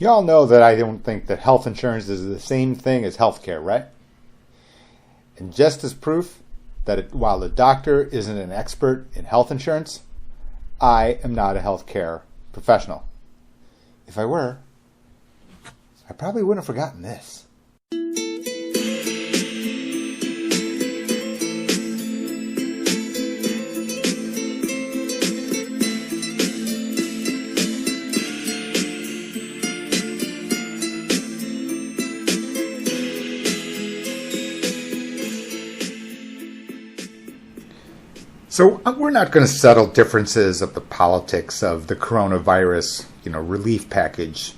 You all know that I don't think that health insurance is the same thing as healthcare, right? And just as proof that while the doctor isn't an expert in health insurance, I am not a healthcare professional. If I were, I probably wouldn't have forgotten this. So we're not going to settle differences of the politics of the coronavirus, relief package,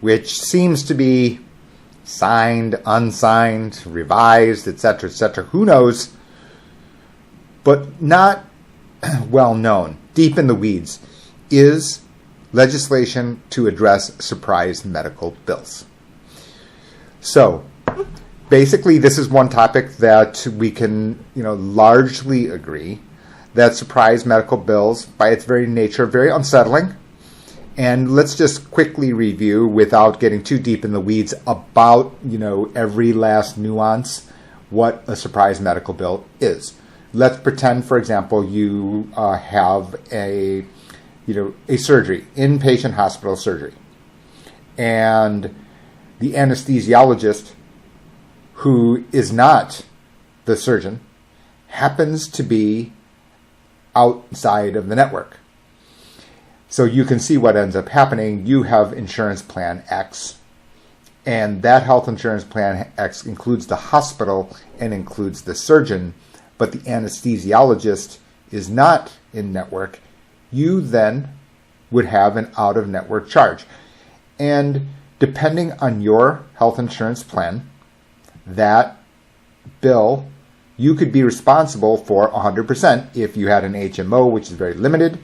which seems to be signed, unsigned, revised, etc., etc. Who knows? But not well known, deep in the weeds, is legislation to address surprise medical bills. So basically, this is one topic that we can, largely agree that surprise medical bills, by its very nature, are very unsettling. And let's just quickly review, without getting too deep in the weeds, about every last nuance, what a surprise medical bill is. Let's pretend, for example, you have a surgery, inpatient hospital surgery, and the anesthesiologist, who is not the surgeon, happens to be outside of the network. So you can see what ends up happening. You have insurance plan X, and that health insurance plan X includes the hospital and includes the surgeon, but the anesthesiologist is not in network. You then would have an out-of-network charge. And depending on your health insurance plan, that bill you could be responsible for 100% if you had an HMO, which is very limited.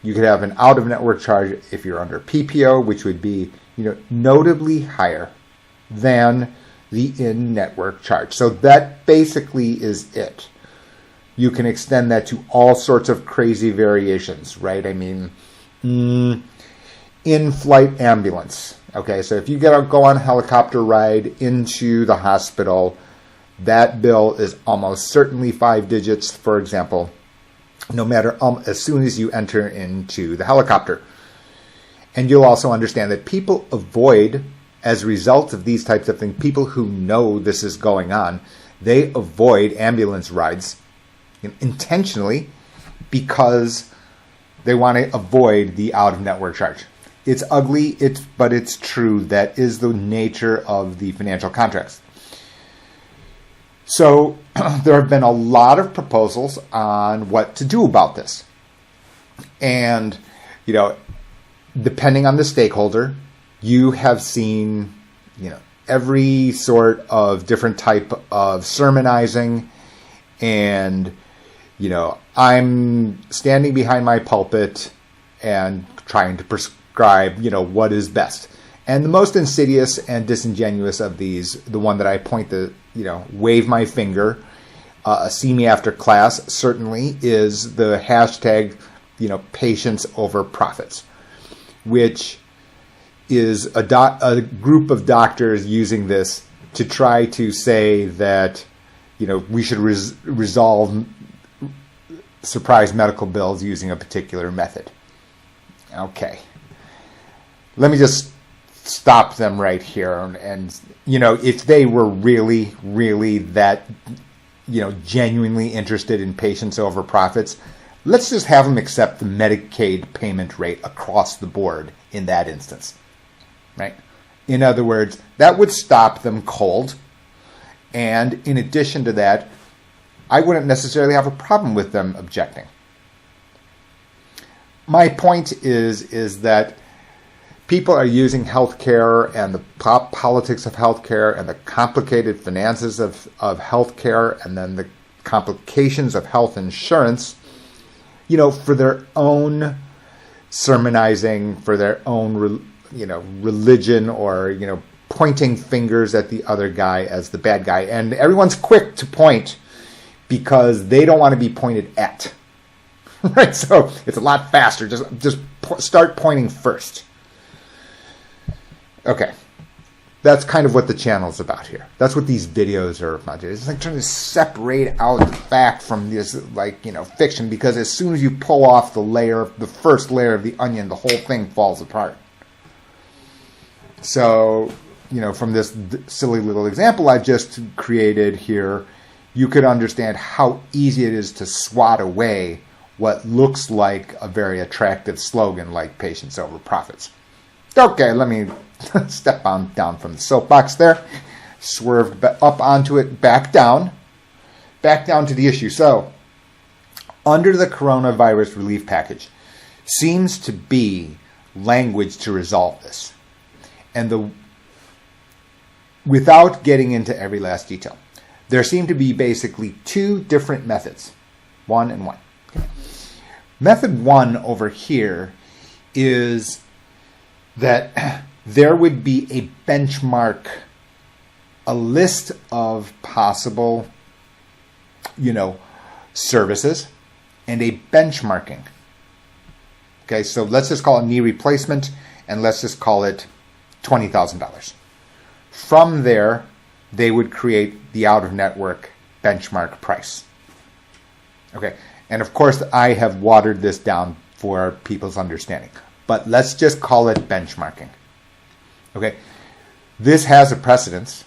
You could have an out-of-network charge if you're under PPO, which would be, notably higher than the in-network charge. So that basically is it. You can extend that to all sorts of crazy variations, right? I mean, in-flight ambulance. Okay, so if you go on a helicopter ride into the hospital, that bill is almost certainly 5 digits, for example, no matter as soon as you enter into the helicopter. And you'll also understand that people avoid, as a result of these types of things, people who know this is going on, they avoid ambulance rides intentionally because they want to avoid the out-of-network charge. It's ugly, but it's true. That is the nature of the financial contracts. So there have been a lot of proposals on what to do about this. And, depending on the stakeholder, you have seen, every sort of different type of sermonizing. And, I'm standing behind my pulpit and trying to prescribe, what is best. And the most insidious and disingenuous of these, the one that I point to, wave my finger, see me after class, certainly, is the hashtag, patients over profits, which is a group of doctors using this to try to say that, we should resolve surprise medical bills using a particular method. Okay. Let me just stop them right here. And if they were really, really that, genuinely interested in patients over profits, let's just have them accept the Medicaid payment rate across the board in that instance, right? In other words, that would stop them cold. And in addition to that, I wouldn't necessarily have a problem with them objecting. My point is that people are using healthcare and the politics of healthcare and the complicated finances of healthcare and then the complications of health insurance, for their own sermonizing, for their own, religion, or, pointing fingers at the other guy as the bad guy. And everyone's quick to point because they don't want to be pointed at. Right? So it's a lot faster. Just start pointing first. Okay. That's kind of what the channel is about here. That's what these videos are about. It's like trying to separate out the fact from this, fiction, because as soon as you pull off the first layer of the onion, the whole thing falls apart. So, from this silly little example I've just created here, you could understand how easy it is to swat away what looks like a very attractive slogan like patients over profits. Okay, let me step down from the soapbox there, swerved up onto it, back down to the issue. So, under the coronavirus relief package seems to be language to resolve this. And without getting into every last detail, there seem to be basically two different methods, one and one. Okay. Method one over here is that there would be a benchmark, a list of possible, services, and a benchmarking. Okay, so let's just call it knee replacement, and let's just call it $20,000. From there, they would create the out-of-network benchmark price. Okay, and of course, I have watered this down for people's understanding, but let's just call it benchmarking. Okay, this has a precedence,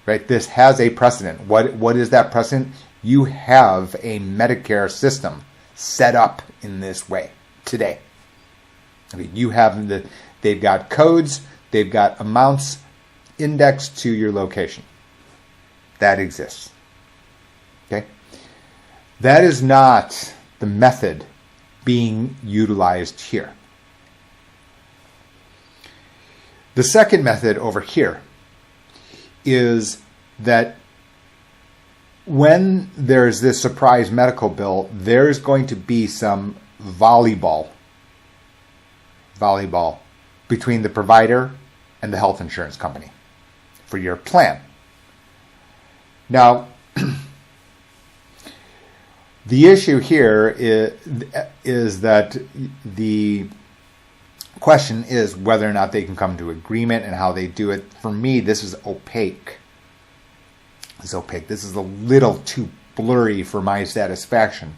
right? This has a precedent. What is that precedent? You have a Medicare system set up in this way today. Okay, they've got codes, they've got amounts indexed to your location. That exists. Okay, that is not the method being utilized here. The second method over here is that when there's this surprise medical bill, there's going to be some volleyball between the provider and the health insurance company for your plan. Now, the issue here is that the question is whether or not they can come to agreement and how they do it. For me, this is opaque. This is a little too blurry for my satisfaction.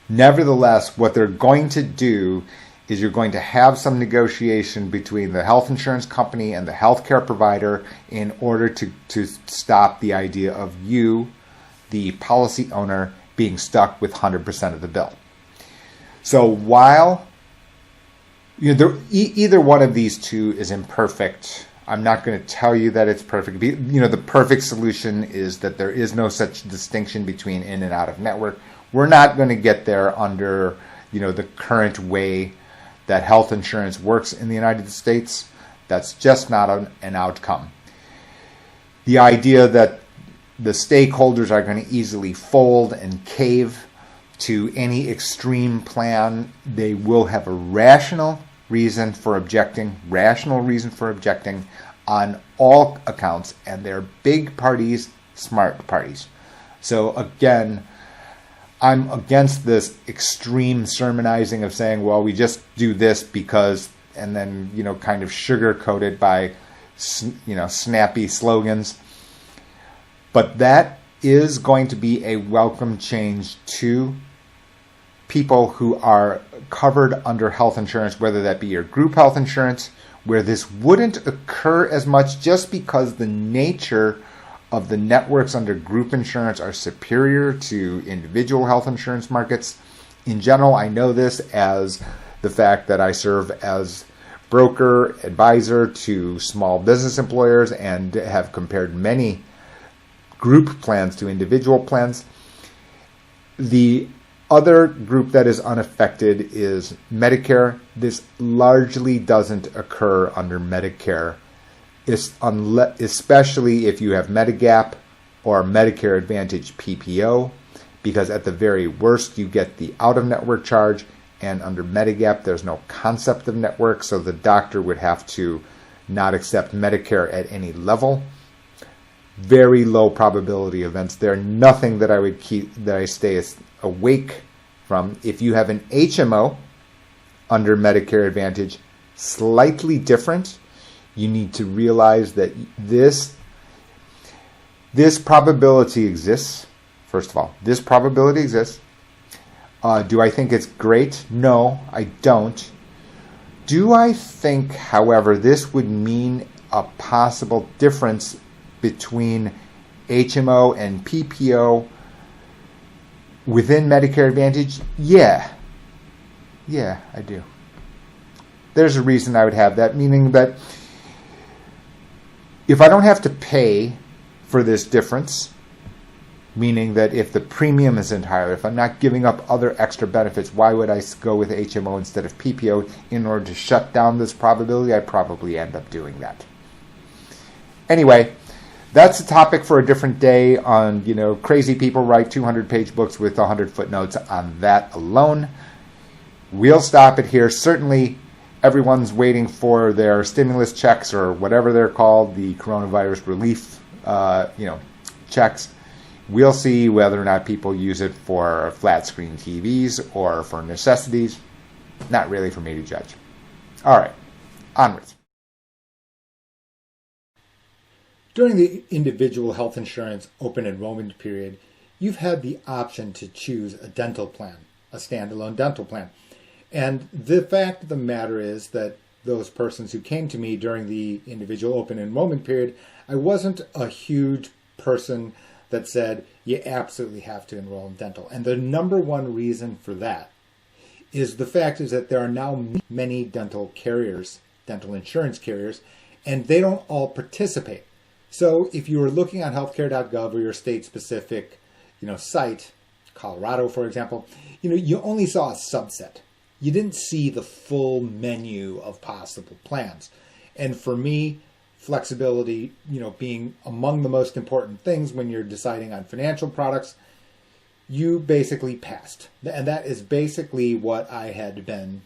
Nevertheless, what they're going to do is you're going to have some negotiation between the health insurance company and the healthcare provider in order to stop the idea of you, the policy owner, being stuck with 100% of the bill. So while either one of these two is imperfect, I'm not going to tell you that it's perfect. The perfect solution is that there is no such distinction between in and out of network. We're not going to get there under, the current way that health insurance works in the United States. That's just not an outcome. The idea that the stakeholders are going to easily fold and cave to any extreme plan, they will have a rational reason for objecting on all accounts, and they're big parties, smart parties. So again, I'm against this extreme sermonizing of saying, well, we just do this because, and then, kind of sugar-coated by, snappy slogans. But that is going to be a welcome change to people who are covered under health insurance, whether that be your group health insurance, where this wouldn't occur as much just because the nature of the networks under group insurance are superior to individual health insurance markets. In general, I know this as the fact that I serve as broker, advisor to small business employers and have compared many group plans to individual plans. The other group that is unaffected is Medicare. This largely doesn't occur under Medicare, especially if you have Medigap or Medicare Advantage PPO, because at the very worst you get the out-of-network charge, and under Medigap there's no concept of network, so the doctor would have to not accept Medicare at any level. Very low probability events there. Nothing that I stay awake from. If you have an HMO under Medicare Advantage, slightly different. You need to realize that this probability exists. First of all, this probability exists. Do I think it's great? No, I don't. Do I think, however, this would mean a possible difference between HMO and PPO within Medicare Advantage? Yeah, I do. There's a reason I would have that, meaning that if I don't have to pay for this difference, meaning that if the premium isn't higher, if I'm not giving up other extra benefits, why would I go with HMO instead of PPO in order to shut down this probability? I'd probably end up doing that. Anyway, that's a topic for a different day on, crazy people write 200-page books with 100 footnotes on that alone. We'll stop it here. Certainly, everyone's waiting for their stimulus checks or whatever they're called, the coronavirus relief, checks. We'll see whether or not people use it for flat screen TVs or for necessities. Not really for me to judge. All right, onwards. During the individual health insurance open enrollment period, you've had the option to choose a dental plan, a standalone dental plan. And the fact of the matter is that those persons who came to me during the individual open enrollment period, I wasn't a huge person that said, you absolutely have to enroll in dental. And the number one reason for that is the fact is that there are now many dental carriers, dental insurance carriers, and they don't all participate. So if you were looking on healthcare.gov or your state-specific, site, Colorado, for example, you only saw a subset. You didn't see the full menu of possible plans. And for me, flexibility, being among the most important things when you're deciding on financial products, you basically passed. And that is basically what I had been,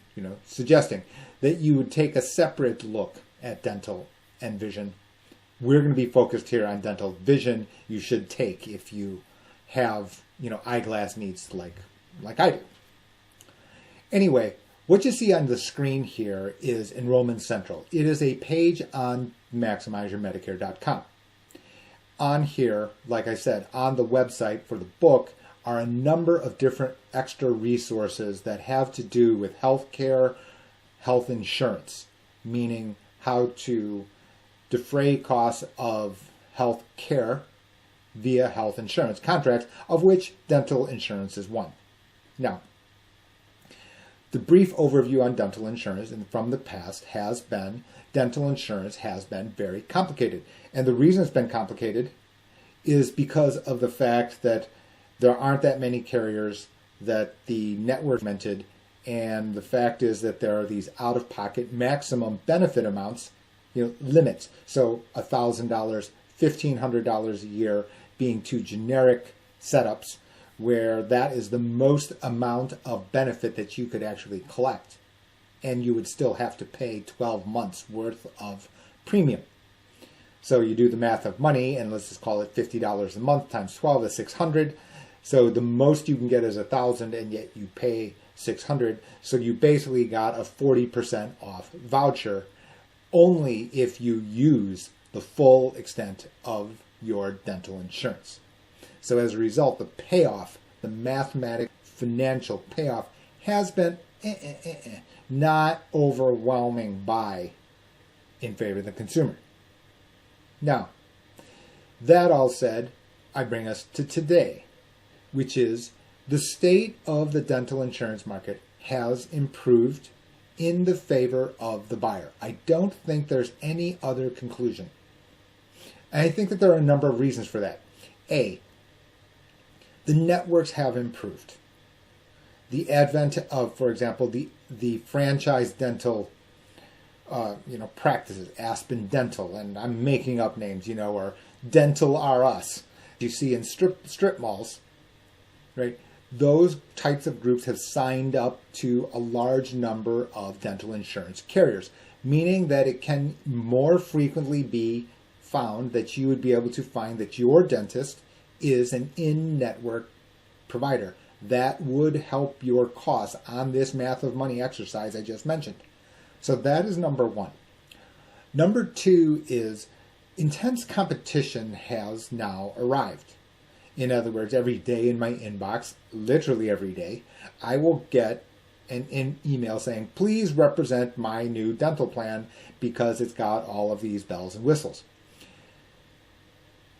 suggesting, that you would take a separate look at dental and vision. We're going to be focused here on dental. Vision you should take if you have, eyeglass needs like I do. Anyway, what you see on the screen here is Enrollment Central. It is a page on MaximizeYourMedicare.com. On here, like I said, on the website for the book are a number of different extra resources that have to do with healthcare, health insurance, meaning how to defray costs of health care via health insurance contracts, of which dental insurance is one. Now, the brief overview on dental insurance and from the past has been dental insurance has been very complicated. And the reason it's been complicated is because of the fact that there aren't that many carriers, that the network mentioned, and the fact is that there are these out-of-pocket maximum benefit amounts, limits. So $1,000, $1,500 a year being two generic setups, where that is the most amount of benefit that you could actually collect. And you would still have to pay 12 months worth of premium. So you do the math of money, and let's just call it $50 a month times 12 is $600. So the most you can get is $1,000, and yet you pay $600. So you basically got a 40% off voucher only if you use the full extent of your dental insurance. So as a result, the payoff, the mathematical financial payoff, has been not overwhelming buy in favor of the consumer. Now, that all said, I bring us to today, which is the state of the dental insurance market has improved in the favor of the buyer. I don't think there's any other conclusion. And I think that there are a number of reasons for that. A, the networks have improved. The advent of, for example, the franchise dental practices, Aspen Dental, and I'm making up names, or Dental R Us. You see in strip malls, right? Those types of groups have signed up to a large number of dental insurance carriers, meaning that it can more frequently be found that you would be able to find that your dentist is an in-network provider. That would help your costs on this math of money exercise I just mentioned. So that is number one. Number 2 is intense competition has now arrived. In other words, every day in my inbox, literally every day, I will get an email saying, please represent my new dental plan because it's got all of these bells and whistles.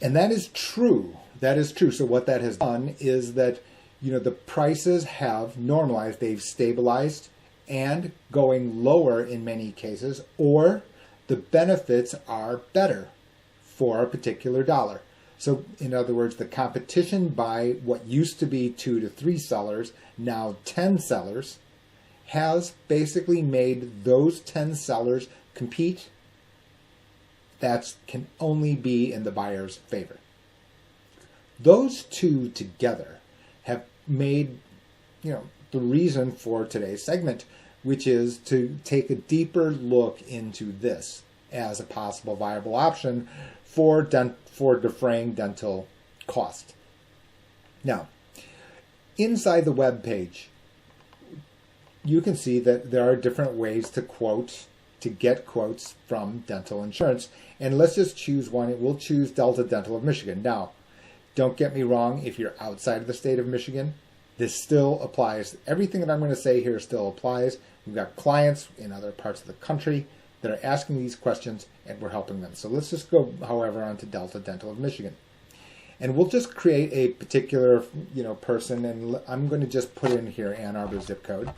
And that is true. That is true. So what that has done is that, the prices have normalized. They've stabilized and going lower in many cases, or the benefits are better for a particular dollar. So in other words, the competition by what used to be 2 to 3 sellers, now 10 sellers, has basically made those 10 sellers compete. That can only be in the buyer's favor. Those two together have made, the reason for today's segment, which is to take a deeper look into this as a possible viable option for defraying dental cost. Now, inside the web page, you can see that there are different ways to get quotes from dental insurance. And let's just choose one. We'll choose Delta Dental of Michigan. Now, don't get me wrong, if you're outside of the state of Michigan, this still applies. Everything that I'm going to say here still applies. We've got clients in other parts of the country that are asking these questions, and we're helping them. So let's just go, however, on to Delta Dental of Michigan. And we'll just create a particular, person, and I'm going to just put in here Ann Arbor zip code,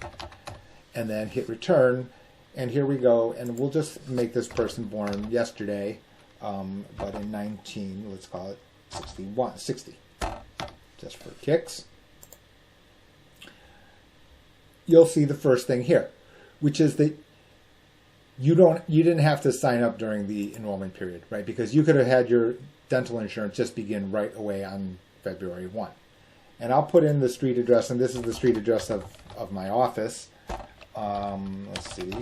and then hit return, and here we go. And we'll just make this person born yesterday, but in let's call it 60, just for kicks. You'll see the first thing here, which is that you didn't have to sign up during the enrollment period, right? Because you could have had your dental insurance just begin right away on February 1. And I'll put in the street address, and this is the street address of my office. Let's see.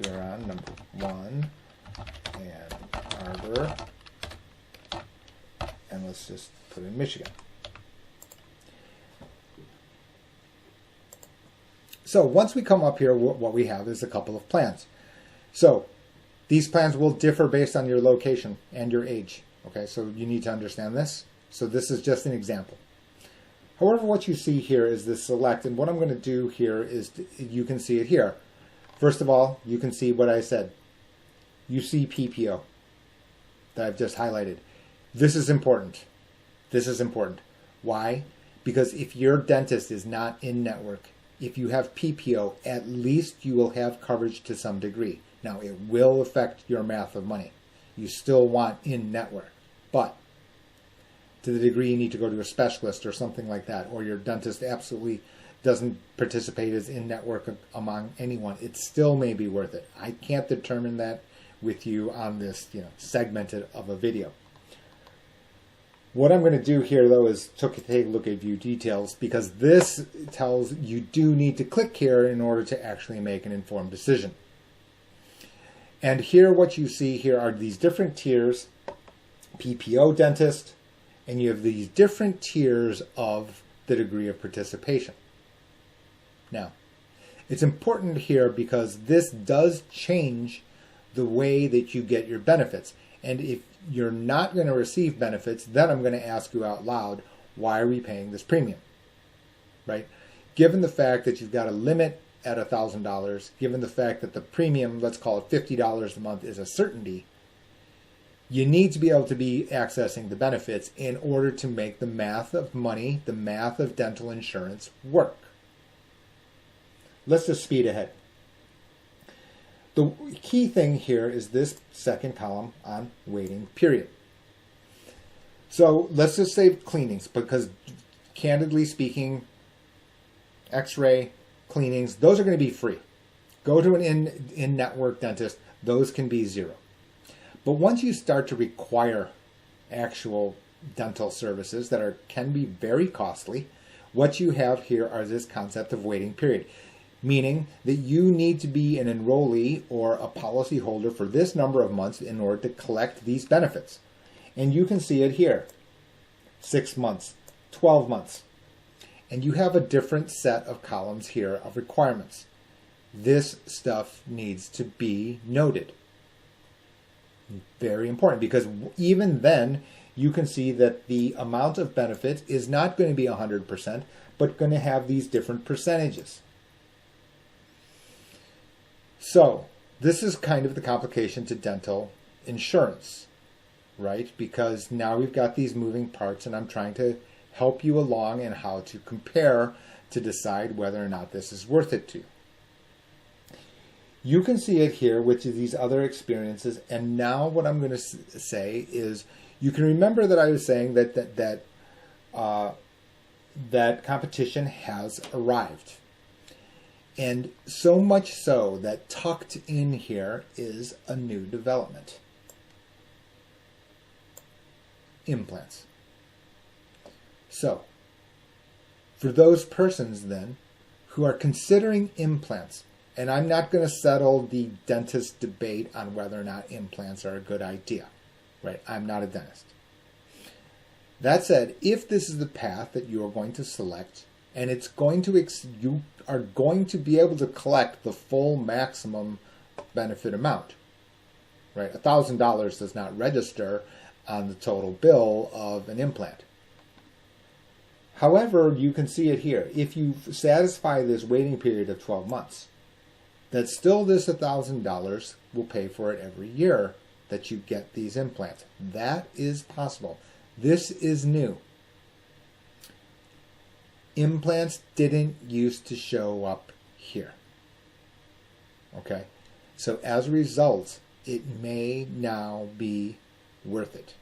We're on number 1 and Arbor. And let's just put in Michigan. So once we come up here, what we have is a couple of plans. So these plans will differ based on your location and your age. Okay, so you need to understand this. So this is just an example. However, what you see here is this select, and what I'm going to do here is, you can see it here. First of all, you can see what I said. You see PPO that I've just highlighted. This is important. This is important. Why? Because if your dentist is not in network, if you have PPO, at least you will have coverage to some degree. Now, it will affect your math of money. You still want in network, but to the degree you need to go to a specialist or something like that, or your dentist absolutely doesn't participate as in network among anyone, it still may be worth it. I can't determine that with you on this, segmented of a video. What I'm going to do here, though, is take a look at view details, because this tells you do need to click here in order to actually make an informed decision. And here, what you see here are these different tiers, PPO dentist, and you have these different tiers of the degree of participation. Now, it's important here because this does change the way that you get your benefits. And if you're not going to receive benefits, then I'm going to ask you out loud, why are we paying this premium? Right? Given the fact that you've got a limit at $1,000, given the fact that the premium, let's call it $50 a month, is a certainty, you need to be able to be accessing the benefits in order to make the math of money, the math of dental insurance work. Let's just speed ahead. The key thing here is this second column on waiting period. So let's just say cleanings, because candidly speaking, x-ray, cleanings, those are going to be free. Go to an in-network dentist, those can be zero. But once you start to require actual dental services that can be very costly, what you have here are this concept of waiting period, meaning that you need to be an enrollee or a policy holder for this number of months in order to collect these benefits. And you can see it here, 6 months, 12 months. And you have a different set of columns here of requirements. This stuff needs to be noted. Very important, because even then you can see that the amount of benefit is not going to be 100%, but going to have these different percentages. So this is kind of the complication to dental insurance, right? Because now we've got these moving parts, and I'm trying to help you along in how to compare to decide whether or not this is worth it to you. You can see it here, which is these other experiences. And now what I'm going to say is, you can remember that I was saying that competition has arrived. And so much so that tucked in here is a new development. Implants. So, for those persons then who are considering implants, and I'm not going to settle the dentist debate on whether or not implants are a good idea, right? I'm not a dentist. That said, if this is the path that you are going to select, and it's going to you are going to be able to collect the full maximum benefit amount, right? $1,000 does not register on the total bill of an implant. However, you can see it here. If you satisfy this waiting period of 12 months, that still this $1,000 will pay for it every year that you get these implants. That is possible. This is new. Implants didn't used to show up here. Okay? So as a result, it may now be worth it.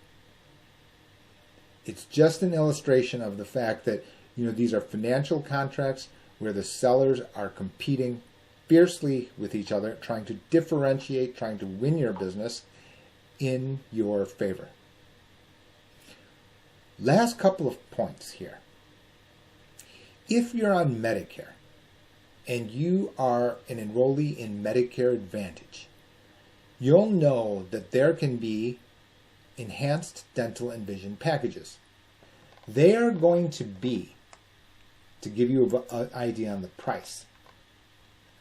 It's just an illustration of the fact that, these are financial contracts where the sellers are competing fiercely with each other, trying to differentiate, trying to win your business in your favor. Last couple of points here. If you're on Medicare and you are an enrollee in Medicare Advantage, you'll know that there can be enhanced dental and vision packages. They are going to be, to give you an idea on the price,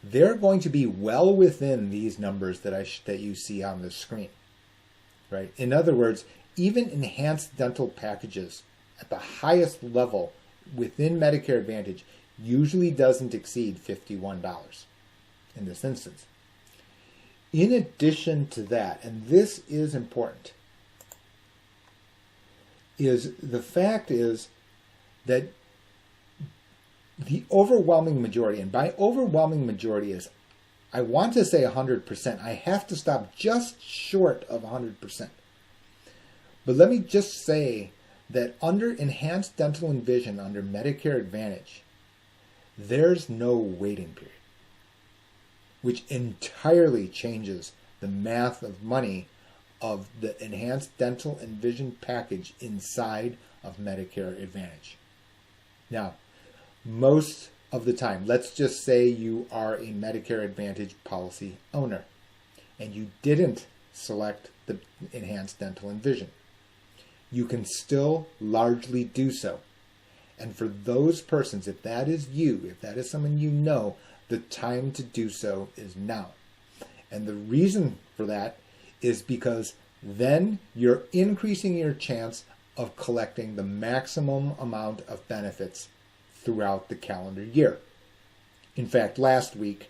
they're going to be well within these numbers that you see on the screen, right? In other words, even enhanced dental packages at the highest level within Medicare Advantage usually doesn't exceed $51 in this instance. In addition to that, and this is important, is the fact is that the overwhelming majority, and by overwhelming majority is, I want to say 100%. I have to stop just short of 100%. But let me just say that under enhanced dental and vision, under Medicare Advantage, there's no waiting period, which entirely changes the math of money of the enhanced dental and vision package inside of Medicare Advantage. Now, most of the time, let's just say you are a Medicare Advantage policy owner and you didn't select the enhanced dental and vision. You can still largely do so. And for those persons, if that is you, if that is someone you know, the time to do so is now. And the reason for that is because then you're increasing your chance of collecting the maximum amount of benefits throughout the calendar year. In fact, last week,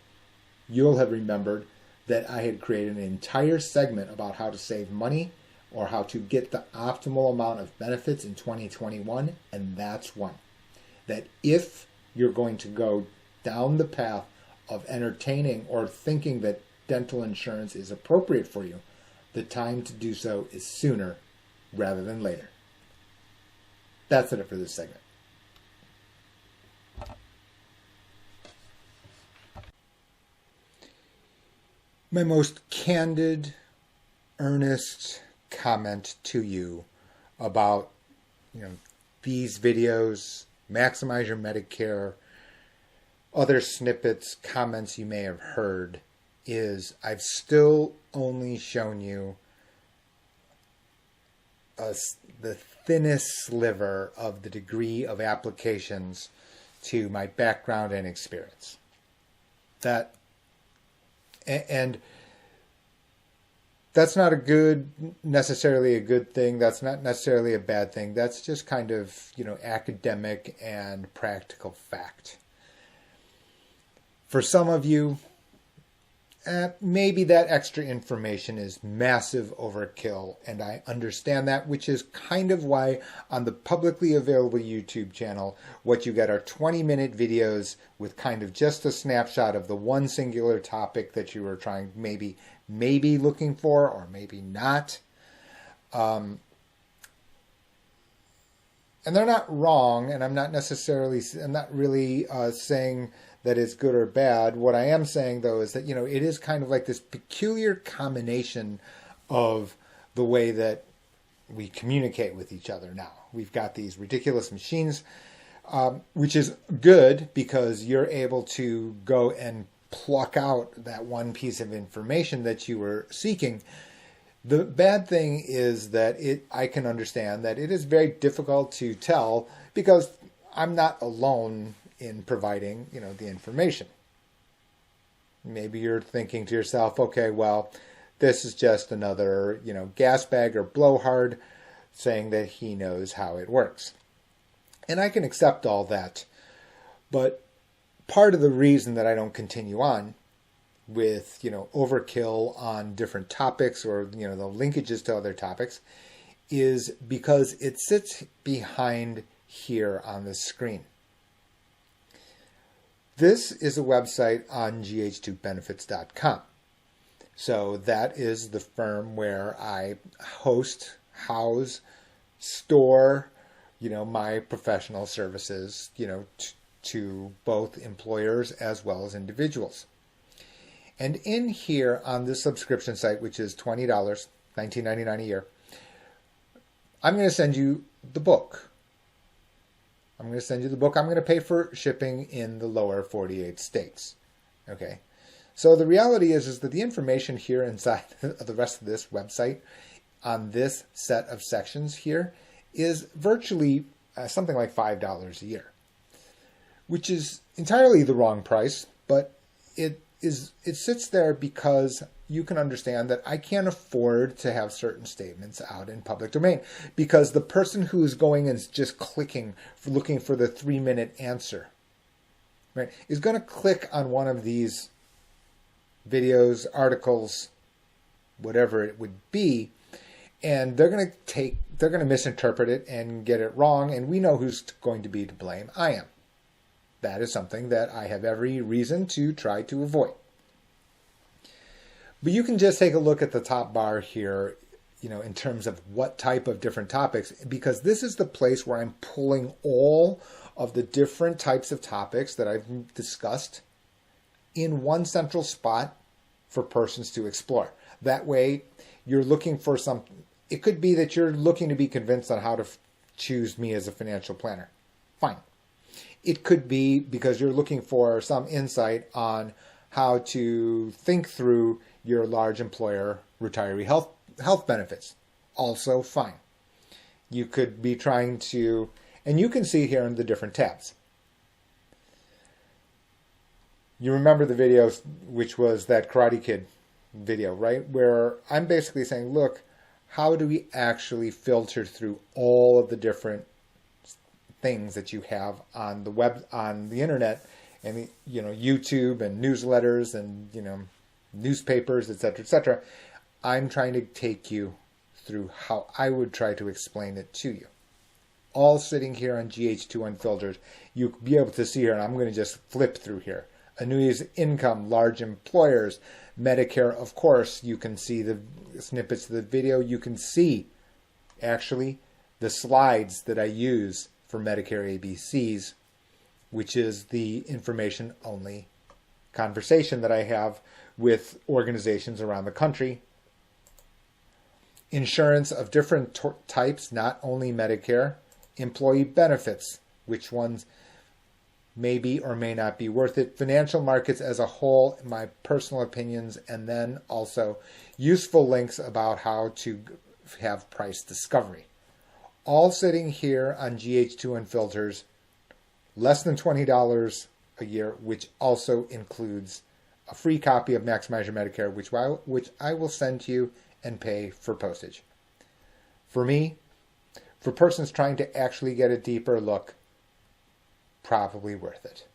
you'll have remembered that I had created an entire segment about how to save money or how to get the optimal amount of benefits in 2021, and that's one. That if you're going to go down the path of entertaining or thinking that dental insurance is appropriate for you, the time to do so is sooner rather than later. That's it for this segment. My most candid, earnest comment to you about, these videos, Maximize Your Medicare, other snippets, comments you may have heard, is I've still only shown you the thinnest sliver of the degree of applications to my background and experience. That And that's not necessarily a good thing. That's not necessarily a bad thing. That's just kind of, academic and practical fact. For some of you, maybe that extra information is massive overkill, and I understand that, which is kind of why on the publicly available YouTube channel, what you get are 20-minute videos with kind of just a snapshot of the one singular topic that you were trying, maybe looking for, or maybe not. And they're not wrong, and I'm not really saying that it's good or bad. What I am saying, though, is that, it is kind of like this peculiar combination of the way that we communicate with each other now. We've got these ridiculous machines, which is good because you're able to go and pluck out that one piece of information that you were seeking. The bad thing is that I can understand that it is very difficult to tell because I'm not alone in providing, the information. Maybe you're thinking to yourself, okay, well, this is just another, gas bag or blowhard saying that he knows how it works. And I can accept all that. But part of the reason that I don't continue on with, overkill on different topics or, the linkages to other topics is because it sits behind here on the screen. This is a website on GH2benefits.com. So that is the firm where I house, store, my professional services, to both employers as well as individuals. And in here on this subscription site, which is $20, $19.99 a year, I'm going to send you the book. I'm going to pay for shipping in the lower 48 states. Okay. So the reality is that the information here inside the rest of this website on this set of sections here is virtually something like $5 a year, which is entirely the wrong price, but it sits there because you can understand that I can't afford to have certain statements out in public domain because the person who is going and just looking for the 3-minute answer, right, is going to click on one of these videos, articles, whatever it would be, and they're going to misinterpret it and get it wrong, and we know who's going to be to blame. I am. That is something that I have every reason to try to avoid. But you can just take a look at the top bar here, in terms of what type of different topics, because this is the place where I'm pulling all of the different types of topics that I've discussed in one central spot for persons to explore. That way, you're looking for something. It could be that you're looking to be convinced on how to choose me as a financial planner. Fine. It could be because you're looking for some insight on how to think through your large employer retiree health benefits. Also fine. You could be trying to, and you can see here in the different tabs. You remember the video, which was that Karate Kid video, right? Where I'm basically saying, look, how do we actually filter through all of the different things that you have on the web, on the internet, and YouTube and newsletters and newspapers, etc., etc. I'm trying to take you through how I would try to explain it to you. All sitting here on GH2 Unfiltered. You'll be able to see here, and I'm going to just flip through here. Annuities, income, large employers, Medicare, of course. You can see the snippets of the video. You can see, actually, the slides that I use for Medicare ABCs, which is the information-only conversation that I have with organizations around the country. Insurance of different types, not only Medicare. Employee benefits, which ones may be or may not be worth it. Financial markets as a whole, my personal opinions, and then also useful links about how to have price discovery. All sitting here on GH2 Unfiltered, less than $20 a year, which also includes a free copy of Maximize Your Medicare, which I will send to you and pay for postage. For me, for persons trying to actually get a deeper look, probably worth it.